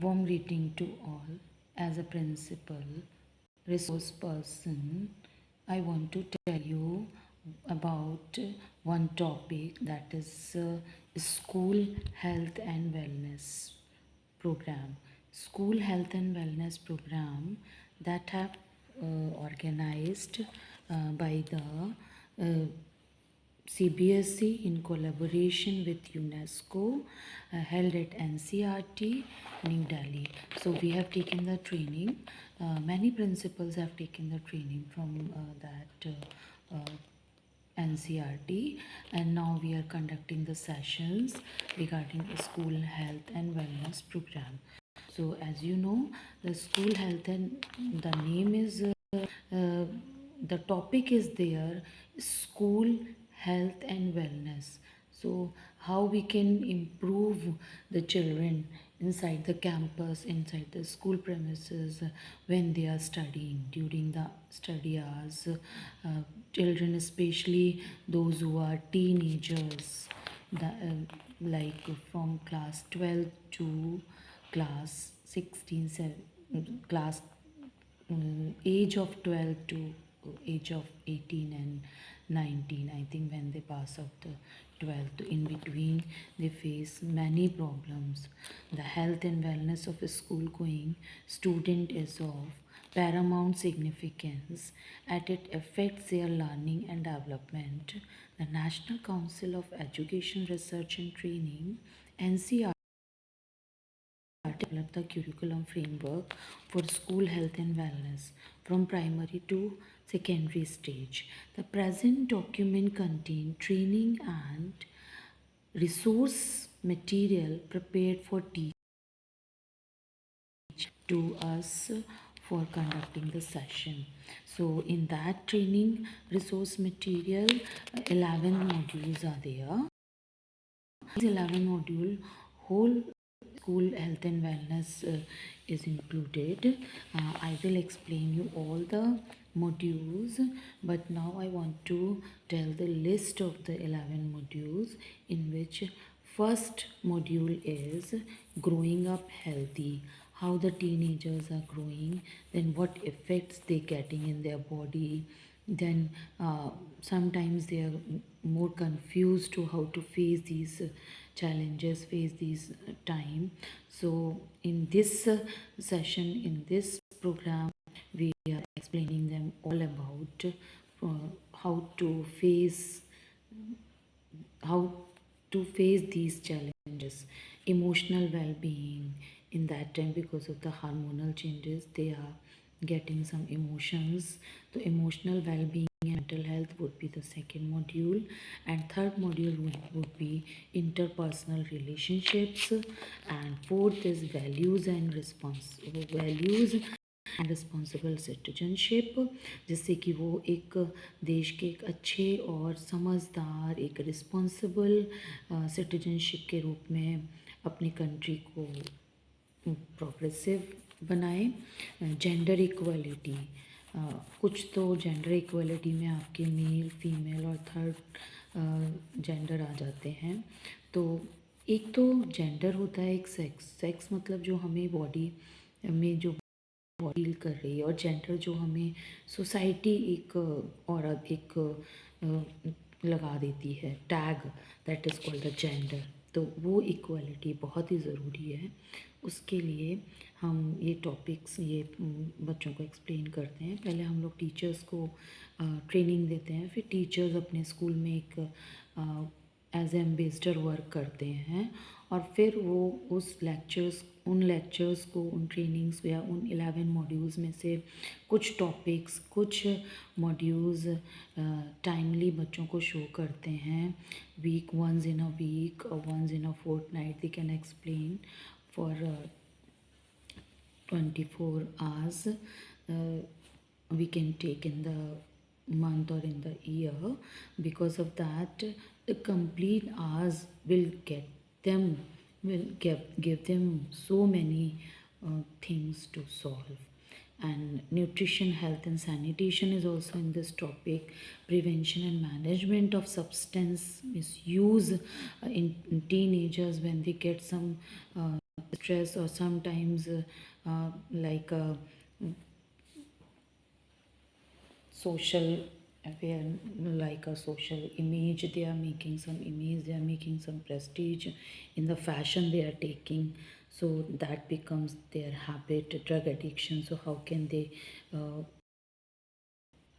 Warm greeting to all. As a principal, resource person, I want to tell you about one topic, that is school health and wellness program. School health and wellness program that have organized by the CBSE in collaboration with UNESCO, held at NCRT, New Delhi. So we have taken the training. Many principals have taken the training from that NCRT, and now we are conducting the sessions regarding the school health and wellness program. So as you know, the school health and the name is uh, the topic is there, school health and wellness. So how we can improve the children inside the campus, inside the school premises, when they are studying during the study hours, children, especially those who are teenagers, like from class 12 to class 16, class age of 12 to age of 18 and 19. I think when they pass out the 12th, in between they face many problems. The health and wellness of a school going student is of paramount significance, as it affects their learning and development. The National Council of Education Research and Training, NCR, develop the curriculum framework for school health and wellness from primary to secondary stage. The present document contains training and resource material prepared for teach to us for conducting the session. So in that training resource material, 11 modules are there. These 11 module, whole school health and wellness is included. I will explain you all the modules, but now I want to tell the list of the 11 modules, in which first module is growing up healthy, how the teenagers are growing, then what effects they getting in their body. Then sometimes they are more confused to how to face these challenges, face these time. So in this session, in this program, we are explaining them all about how to face how to face these challenges. Emotional well-being, in that time because of the hormonal changes they are getting some emotions. So emotional well-being and mental health would be the second module, and third module would be interpersonal relationships, and fourth is values and responsible citizenship, जिससे कि वो एक देश के एक अच्छे और समझदार, एक रिस्पॉन्सिबल सिटीजनशिप के रूप में अपनी कंट्री को प्रोग्रेसिव बनाए. जेंडर इक्वलिटी, कुछ तो जेंडर इक्वलिटी में आपके मेल फीमेल और थर्ड जेंडर आ जाते हैं. तो एक तो जेंडर होता है, एक सेक्स मतलब जो हमें बॉडी में जो फील कर रही है, और जेंडर जो हमें सोसाइटी एक और एक लगा देती है tag, that is called the gender. तो वो इक्वलिटी बहुत ही ज़रूरी है. उसके लिए हम ये टॉपिक्स ये बच्चों को एक्सप्लेन करते हैं. पहले हम लोग टीचर्स को ट्रेनिंग देते हैं, फिर टीचर्स अपने स्कूल में एक एज एम्बेसडर वर्क करते हैं, और फिर वो उन लेक्चर्स को, उन ट्रेनिंग्स या उन 11 मॉड्यूल्स में से कुछ टॉपिक्स, कुछ मॉड्यूल्स टाइमली बच्चों को शो करते हैं. Week once in a week और once in a fortnight they can explain for 24 hours we can take in the month or in the year. Because of that, the complete hours will give them so many things to solve. And nutrition, health and sanitation is also in this topic. Prevention and management of substance misuse in teenagers when they get some stress, or sometimes like social aware, like a social image, they are making some image, they are making some prestige in the fashion they are taking, so that becomes their habit, drug addiction. So how can they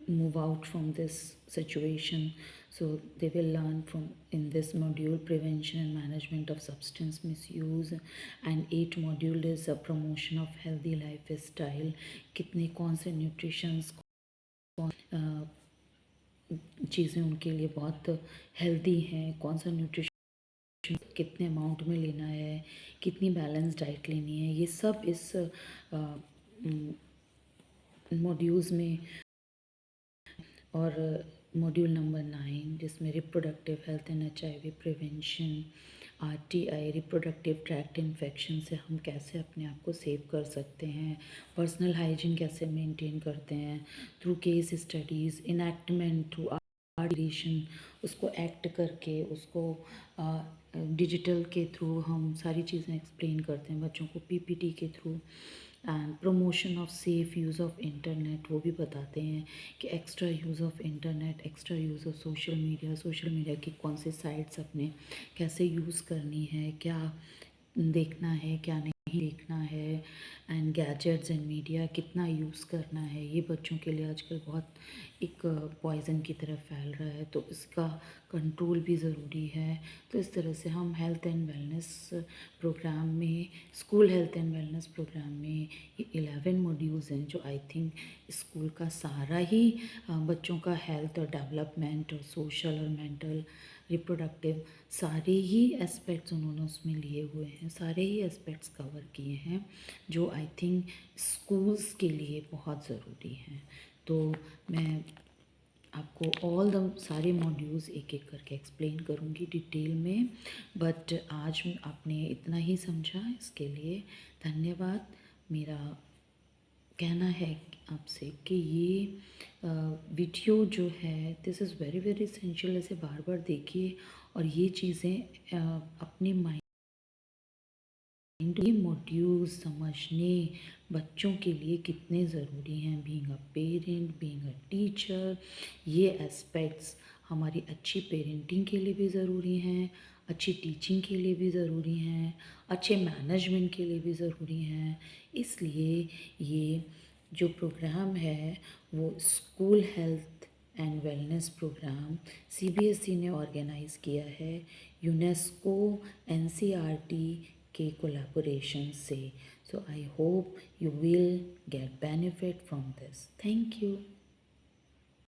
move out from this situation? So they will learn from in this module prevention and management of substance misuse, and 8 module is a promotion of healthy lifestyle, कितने कौन से nutritions चीज़ें उनके लिए बहुत healthy हैं, कौन सा न्यूट्रिशन कितने अमाउंट में लेना है, कितनी बैलेंस डाइट लेनी है, ये सब इस मॉड्यूल्स में। और मॉड्यूल नंबर 9 जिसमें reproductive health and HIV prevention, RTI reproductive tract infection से हम कैसे अपने आप को सेव कर सकते हैं, पर्सनल हाइजीन कैसे मेंटेन करते हैं through case studies, enactment through articulation, उसको एक्ट करके उसको डिजिटल के थ्रू हम सारी चीज़ें एक्सप्लेन करते हैं बच्चों को PPT के through. And promotion of safe use of internet, वो भी बताते हैं कि extra use of internet, extra use of social media की कौन से साइट्स अपने कैसे यूज़ करनी है, क्या देखना है क्या नहीं देखना है, एंड गैजेट्स एंड मीडिया कितना यूज़ करना है। ये बच्चों के लिए आजकल बहुत एक पॉइज़न की तरफ फैल रहा है, तो इसका कंट्रोल भी ज़रूरी है। तो इस तरह से हम हेल्थ एंड वेलनेस प्रोग्राम में, school health and wellness programme में ये 11 मॉड्यूल्स हैं जो आई थिंक स्कूल का सारा ही बच्चों का हेल्थ और डेवलपमेंट और सोशल और मेंटल रिप्रोडक्टिव सारे ही एस्पेक्ट्स उन्होंने उसमें लिए हुए हैं, सारे ही एस्पेक्ट्स कवर किए हैं जो आई थिंक स्कूल्स के लिए बहुत ज़रूरी हैं। तो मैं आपको ऑल द सारे मॉड्यूल्स एक एक करके एक्सप्लेन करूँगी डिटेल में, बट आज आपने इतना ही समझा, इसके लिए धन्यवाद। मेरा कहना है आपसे कि ये वीडियो जो है this is very very essential, ऐसे बार बार देखिए और ये चीज़ें अपने माइंड, ये मॉड्यूल समझने बच्चों के लिए कितने ज़रूरी हैं, being a parent, being a teacher. ये एस्पेक्ट्स हमारी अच्छी पेरेंटिंग के लिए भी ज़रूरी हैं, अच्छी टीचिंग के लिए भी ज़रूरी हैं, अच्छे मैनेजमेंट के लिए भी ज़रूरी हैं। इसलिए ये जो प्रोग्राम है वो school health and wellness programme CBSE ने ऑर्गेनाइज़ किया है यूनेस्को NCERT के कोलैबोरेशन से। So I hope you will get benefit from this. Thank you.